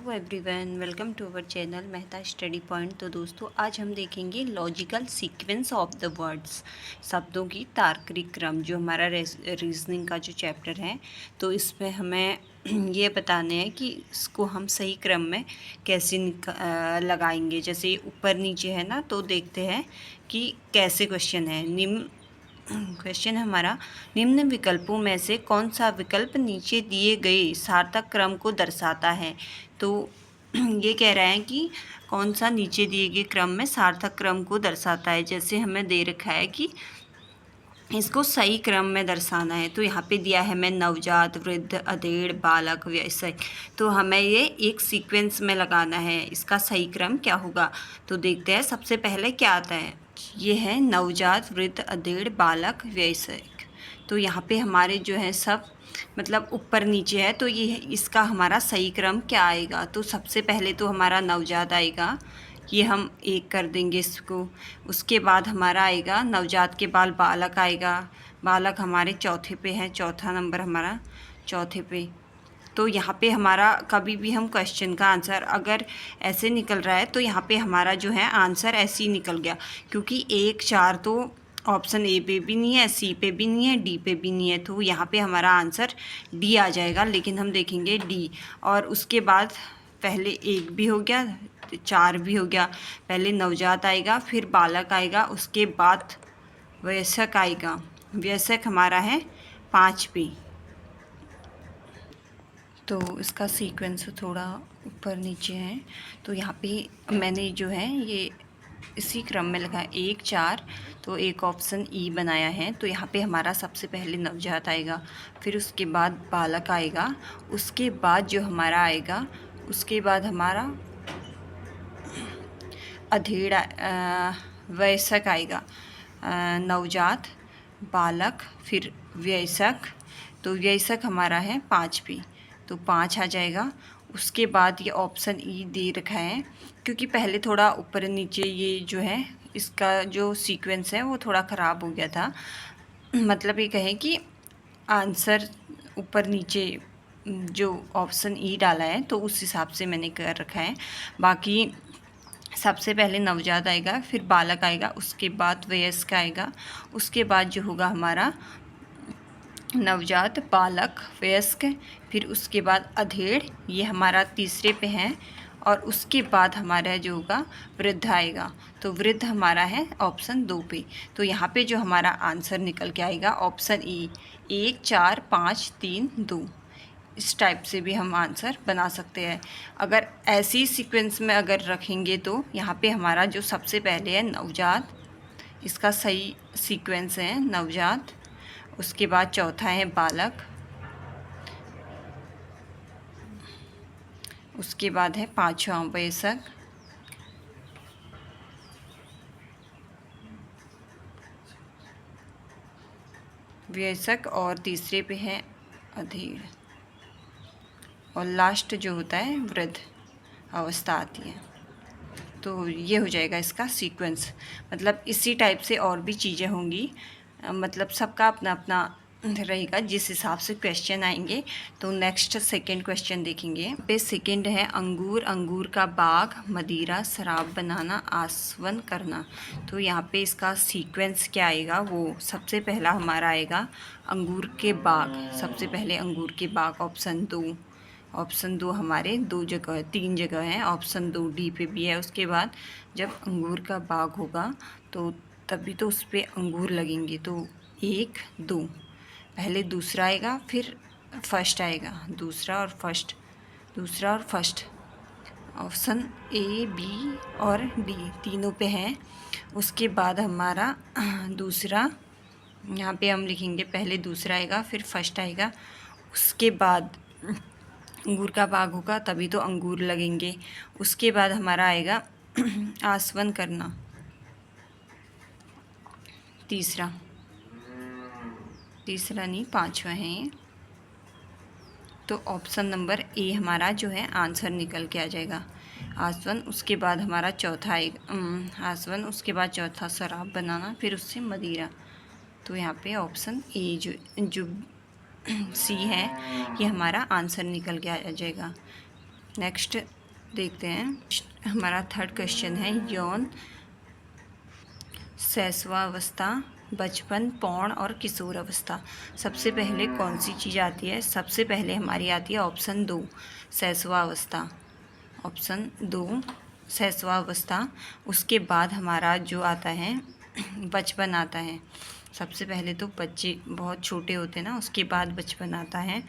Hello everyone, welcome to our channel Mehta study point. तो दोस्तों, आज हम देखेंगे logical sequence of the words, शब्दों की तार्किक क्रम, जो हमारा रीजनिंग का जो चैप्टर है। तो इसमें हमें ये बताने हैं कि इसको हम सही क्रम में कैसे लगाएंगे। जैसे ऊपर नीचे है ना, तो देखते हैं कि कैसे क्वेश्चन है। क्वेश्चन हमारा, निम्न विकल्पों में से कौन सा विकल्प नीचे दिए गए सार्थक क्रम को दर्शाता है। तो ये कह रहा है कि कौन सा नीचे दिए गए क्रम में सार्थक क्रम को दर्शाता है। जैसे हमें दे रखा है कि इसको सही क्रम में दर्शाना है। तो यहाँ पे दिया है हमें नवजात, वृद्ध, अधेड़, बालक, वयस्क। तो हमें ये एक सीक्वेंस में लगाना है। इसका सही क्रम क्या होगा, तो देखते हैं। सबसे पहले क्या आता है, ये है नवजात, वृद्ध, अधेड़, बालक, वयस्क। तो यहाँ पे हमारे जो है सब मतलब ऊपर नीचे है। तो ये इसका हमारा सही क्रम क्या आएगा। तो सबसे पहले तो हमारा नवजात आएगा, ये हम एक कर देंगे इसको। उसके बाद हमारा आएगा नवजात के बाद बालक आएगा। बालक हमारे चौथे पे है, चौथा नंबर हमारा चौथे पे। तो यहाँ पे हमारा कभी भी हम क्वेश्चन का आंसर अगर ऐसे निकल रहा है तो यहाँ पे हमारा जो है आंसर ऐसे ही निकल गया, क्योंकि 1 4 तो ऑप्शन ए पे भी नहीं है, सी पे भी नहीं है, डी पे भी नहीं है। तो यहाँ पे हमारा आंसर डी आ जाएगा। लेकिन हम देखेंगे डी, और उसके बाद पहले 1 भी हो गया, 4 भी हो गया। पहले नवजात आएगा, फिर बालक आएगा, उसके बाद वयस्क आएगा। वयस्क हमारा है 5 पे। तो इसका सीक्वेंस थोड़ा ऊपर नीचे है। तो यहाँ पे मैंने जो है ये इसी क्रम में लगा 1 4। तो एक ऑप्शन ई बनाया है। तो यहाँ पे हमारा सबसे पहले नवजात आएगा, फिर उसके बाद बालक आएगा, उसके बाद जो हमारा आएगा, उसके बाद हमारा अधेड़ वयस्क आएगा। नवजात, बालक, फिर वयस्क। तो वयस्क हमारा है 5 पे, तो 5 आ जाएगा। उसके बाद ये ऑप्शन ई दे रखा है, क्योंकि पहले थोड़ा ऊपर नीचे ये जो है इसका जो सीक्वेंस है वो थोड़ा ख़राब हो गया था। मतलब ये कहें कि आंसर ऊपर नीचे जो ऑप्शन ई डाला है तो उस हिसाब से मैंने कर रखा है। बाकी सबसे पहले नवजात आएगा, फिर बालक आएगा, उसके बाद वयस्क आएगा, उसके बाद जो होगा हमारा नवजात, बालक, वयस्क, फिर उसके बाद अधेड़, ये हमारा तीसरे पे है, और उसके बाद हमारा जो होगा वृद्ध आएगा। तो वृद्ध हमारा है ऑप्शन 2 पे। तो यहाँ पे जो हमारा आंसर निकल के आएगा ऑप्शन ई, 1 4 5 3 2। इस टाइप से भी हम आंसर बना सकते हैं। अगर ऐसी सीक्वेंस में अगर रखेंगे तो यहाँ पे हमारा जो सबसे पहले है नवजात, इसका सही सीक्वेंस है नवजात, उसके बाद चौथा है बालक, उसके बाद है 5वां वयस्क, और तीसरे पे है अधेड़, और लास्ट जो होता है वृद्ध अवस्था आती है। तो ये हो जाएगा इसका सीक्वेंस। मतलब इसी टाइप से और भी चीज़ें होंगी, मतलब सबका अपना अपना रहेगा जिस हिसाब से क्वेश्चन आएंगे। तो नेक्स्ट सेकंड क्वेश्चन देखेंगे। पे सेकंड है अंगूर, अंगूर का बाग, मदिरा, शराब बनाना, आसवन करना। तो यहाँ पे इसका सीक्वेंस क्या आएगा, वो सबसे पहला हमारा आएगा अंगूर के बाग। सबसे पहले अंगूर के बाग ऑप्शन 2 हमारे 2 जगह 3 जगह हैं। ऑप्शन 2 डी पे भी है। उसके बाद जब अंगूर का बाग होगा तो तभी तो उस पर अंगूर लगेंगे। तो 1 2, पहले दूसरा आएगा, फिर फर्स्ट आएगा, दूसरा और फर्स्ट, दूसरा और फर्स्ट। ऑप्शन ए, बी और डी तीनों पे हैं। उसके बाद हमारा दूसरा, यहाँ पे हम लिखेंगे पहले दूसरा आएगा, फिर फर्स्ट आएगा, उसके बाद अंगूर का बाग होगा तभी तो अंगूर लगेंगे। उसके बाद हमारा आएगा आसवन करना, तीसरा नहीं 5वां है ये। तो ऑप्शन नंबर ए हमारा जो है आंसर निकल के आ जाएगा, आसवन। उसके बाद हमारा चौथा आएगा आसवन, उसके बाद चौथा शराब बनाना, फिर उससे मदिरा। तो यहाँ पे ऑप्शन ए जो सी है ये हमारा आंसर निकल के आ जाएगा। नेक्स्ट देखते हैं, हमारा थर्ड क्वेश्चन है यौन, शैशवावस्था, बचपन, पौण और किशोर अवस्था। सबसे पहले कौन सी चीज़ आती है? सबसे पहले हमारी आती है ऑप्शन 2 शैशवावस्था, ऑप्शन 2 शैशवावस्था। उसके बाद हमारा जो आता है बचपन आता है। सबसे पहले तो बच्चे बहुत छोटे होते हैं ना, उसके बाद बचपन आता है।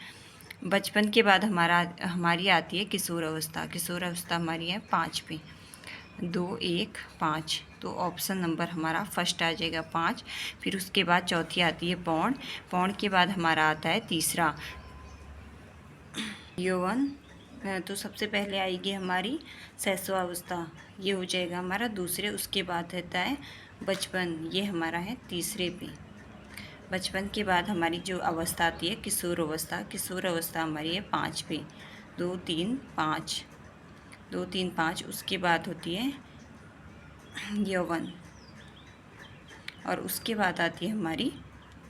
बचपन के बाद हमारी आती है किशोर अवस्था। किशोर अवस्था हमारी है 5 पे, 2 1 5, तो ऑप्शन नंबर हमारा फर्स्ट आ जाएगा 5। फिर उसके बाद चौथी आती है पौण। पौण के बाद हमारा आता है तीसरा यौवन। तो सबसे पहले आएगी हमारी शैशवावस्था, ये हो जाएगा हमारा दूसरे। उसके बाद रहता है बचपन, ये हमारा है तीसरे पे। बचपन के बाद हमारी जो अवस्था आती है किशोर अवस्था, किशोर अवस्था हमारी है 5 पे, 2 3 5, 2 3 5। उसके बाद होती है यौवन, और उसके बाद आती है हमारी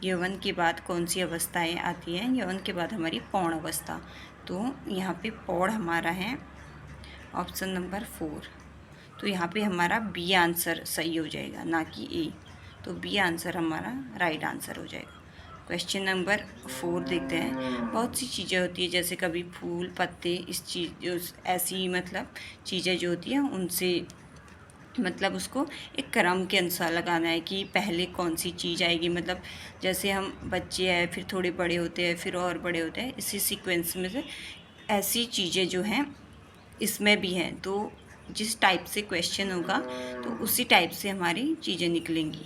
यौवन के बाद कौन सी अवस्थाएं आती हैं? यौवन के बाद हमारी पौण अवस्था। तो यहाँ पे पौण हमारा है ऑप्शन नंबर 4। तो यहाँ पे हमारा बी आंसर सही हो जाएगा, ना कि ए। तो बी आंसर हमारा राइट आंसर हो जाएगा। क्वेश्चन नंबर 4 देखते हैं। बहुत सी चीज़ें होती है, जैसे कभी फूल पत्ते, इस चीज़ ऐसी मतलब चीज़ें जो होती हैं उनसे मतलब उसको एक क्रम के अनुसार लगाना है कि पहले कौन सी चीज़ आएगी। मतलब जैसे हम बच्चे हैं, फिर थोड़े बड़े होते हैं, फिर और बड़े होते हैं, इसी सीक्वेंस में से ऐसी चीज़ें जो हैं इसमें भी हैं। तो जिस टाइप से क्वेश्चन होगा तो उसी टाइप से हमारी चीज़ें निकलेंगी।